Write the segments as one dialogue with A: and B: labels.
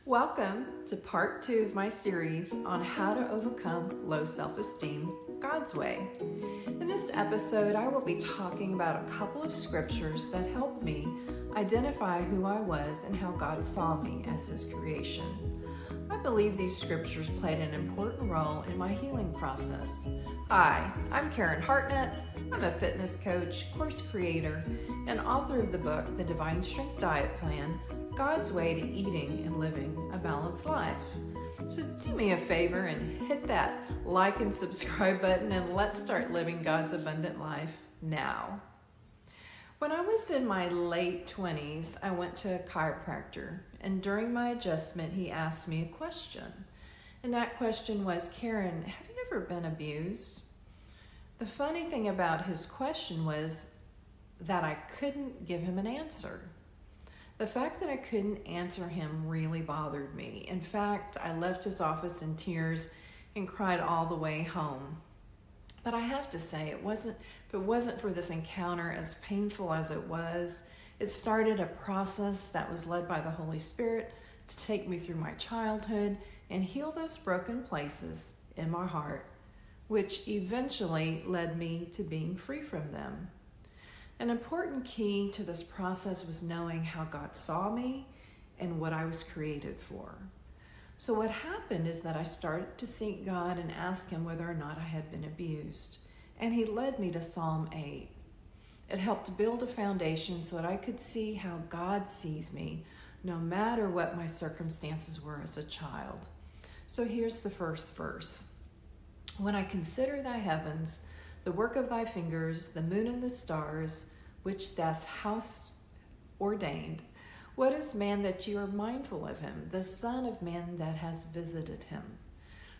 A: Welcome to part 2 of my series on how to overcome low self-esteem God's way. In this episode, I will be talking about a couple of scriptures that helped me identify who I was and how God saw me as His creation. I believe these scriptures played an important role in my healing process. Hi, I'm Karen Hartnett. I'm a fitness coach, course creator, and author of the book, The Divine Strength Diet Plan, God's Way to Eating and Living a Balanced Life. So do me a favor and hit that like and subscribe button, and let's start living God's abundant life now. When I was in my late 20s, I went to a chiropractor, and during my adjustment, he asked me a question. And that question was, Karen, have you ever been abused? The funny thing about his question was that I couldn't give him an answer. The fact that I couldn't answer him really bothered me. In fact, I left his office in tears and cried all the way home. But I have to say, if it wasn't for this encounter, as painful as it was, it started a process that was led by the Holy Spirit to take me through my childhood and heal those broken places in my heart, which eventually led me to being free from them. An important key to this process was knowing how God saw me and what I was created for. So what happened is that I started to seek God and ask Him whether or not I had been abused. And He led me to Psalm 8. It helped build a foundation so that I could see how God sees me, no matter what my circumstances were as a child. So here's the first verse. When I consider thy heavens, the work of thy fingers, the moon and the stars, which thou hast ordained. What is man that you are mindful of him, the son of man that has visited him?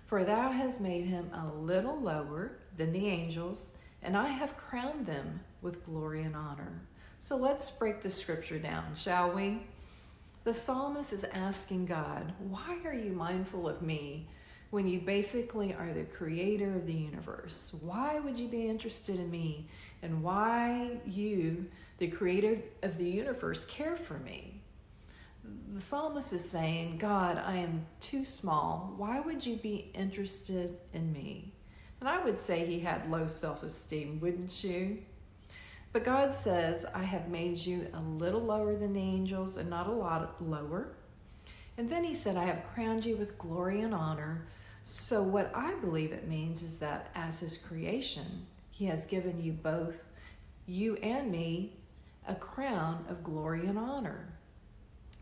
A: For thou hast made him a little lower than the angels, and I have crowned them with glory and honor. So let's break the scripture down, shall we? The psalmist is asking God, why are you mindful of me when you basically are the creator of the universe? Why would you be interested in me? And why you, the creator of the universe, care for me? The psalmist is saying, God, I am too small. Why would you be interested in me? And I would say he had low self-esteem, wouldn't you? But God says, I have made you a little lower than the angels and not a lot lower. And then he said, I have crowned you with glory and honor. So what I believe it means is that as his creation, he has given you both, you and me, a crown of glory and honor.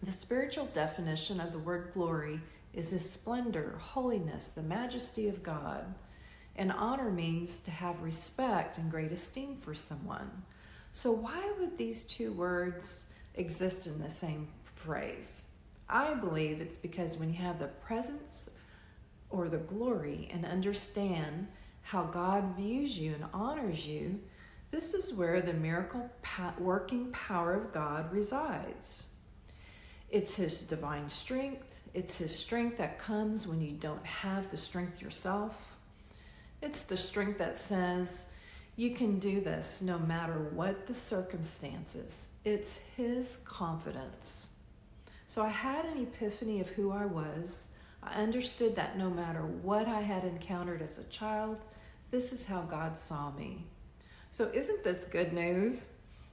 A: The spiritual definition of the word glory is his splendor, holiness, the majesty of God. And honor means to have respect and great esteem for someone. So why would these two words exist in the same phrase? I believe it's because when you have the presence or the glory and understand how God views you and honors you, this is where the miracle working power of God resides. It's His divine strength. It's His strength that comes when you don't have the strength yourself. It's the strength that says, you can do this no matter what the circumstances. It's His confidence. So I had an epiphany of who I was. I understood that no matter what I had encountered as a child, this is how God saw me. So isn't this good news?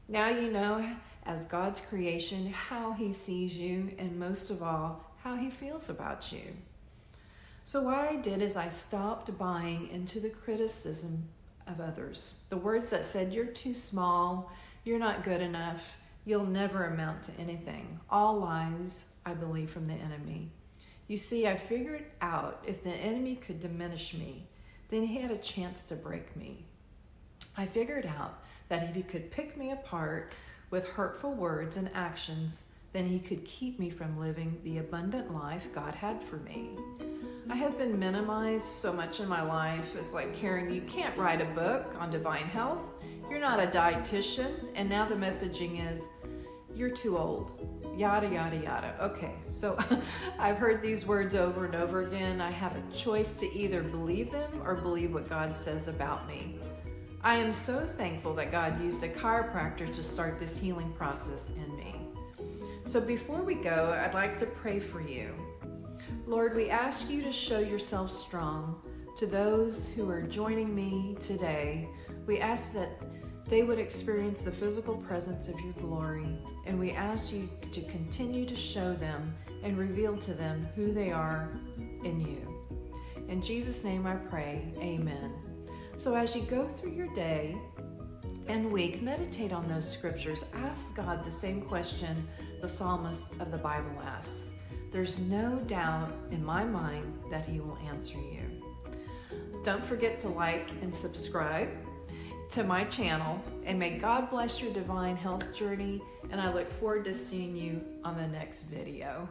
A: Now you know, as God's creation, how He sees you, and most of all, how He feels about you. So what I did is I stopped buying into the criticism of others. The words that said, you're too small, you're not good enough, you'll never amount to anything. All lies, I believe, from the enemy. You see, I figured out if the enemy could diminish me, then he had a chance to break me. I figured out that if he could pick me apart with hurtful words and actions, then he could keep me from living the abundant life God had for me. I have been minimized so much in my life. It's like, Karen, you can't write a book on divine health. You're not a dietitian. And now the messaging is, you're too old. Yada, yada, yada. Okay, so I've heard these words over and over again. I have a choice to either believe them or believe what God says about me. I am so thankful that God used a chiropractor to start this healing process in me. So before we go, I'd like to pray for you. Lord, we ask you to show yourself strong to those who are joining me today. We ask that they would experience the physical presence of your glory, and we ask you to continue to show them and reveal to them who they are in you. In Jesus' name I pray, amen. So as you go through your day and week, meditate on those scriptures. Ask God the same question the psalmist of the Bible asks. There's no doubt in my mind that he will answer you. Don't forget to like and subscribe to my channel, and may God bless your divine health journey, and I look forward to seeing you on the next video.